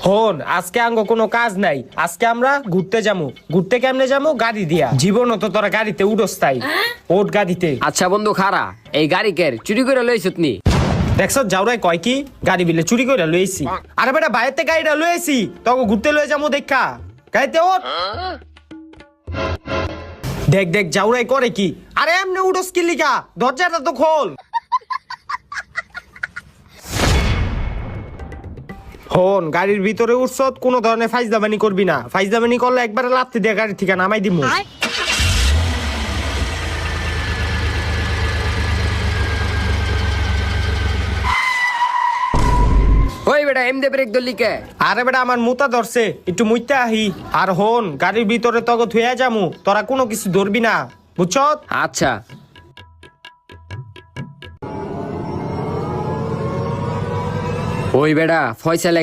হন আজকে আঙ্গ কোনো কাজ নাই, আজকে আমরা ঘুরতে যাবো। ঘুরতে কেমনে যাবো? গাড়ি দিয়া। জীবনও তো তোরা গাড়িতে উড়স তাই ওট গাড়িতে। আচ্ছা বন্ধু খারা, এই গাড়ি কের চুরি করে লইছত নি? দেখছ যাওরাই কয় কি গাড়ি বিলে চুরি করে লইছি। আরে বেটা বাইরেতে গাড়িটা লইছি তখন ঘুরতে লয়ে যাবো দেখা গাড়িতে ওঠ। দেখ দেখ যাওরাই করে কি। আরে এমনি উড়স কি লিগা? দরজাটা তো খোল। হন গাড়ির ভিতরে উঠছত, কোনো ধরনের ফাইজদামানি করবি না। ফাইজদামানি করলে একবারে লাথি দিয়ে গাড়ি থেকে নামাই দিমু। ওই বেটা এমদে ব্রেক দলি কে? আরে বেটা আমার মুতা ধরছে, একটু মুইতে আহি। আর হন গাড়ির ভিতরে তক থুয়া যামু, তোরা কোনো কিছু ধরবি না বুঝছত? আচ্ছা ওই বেটা ফয়সালা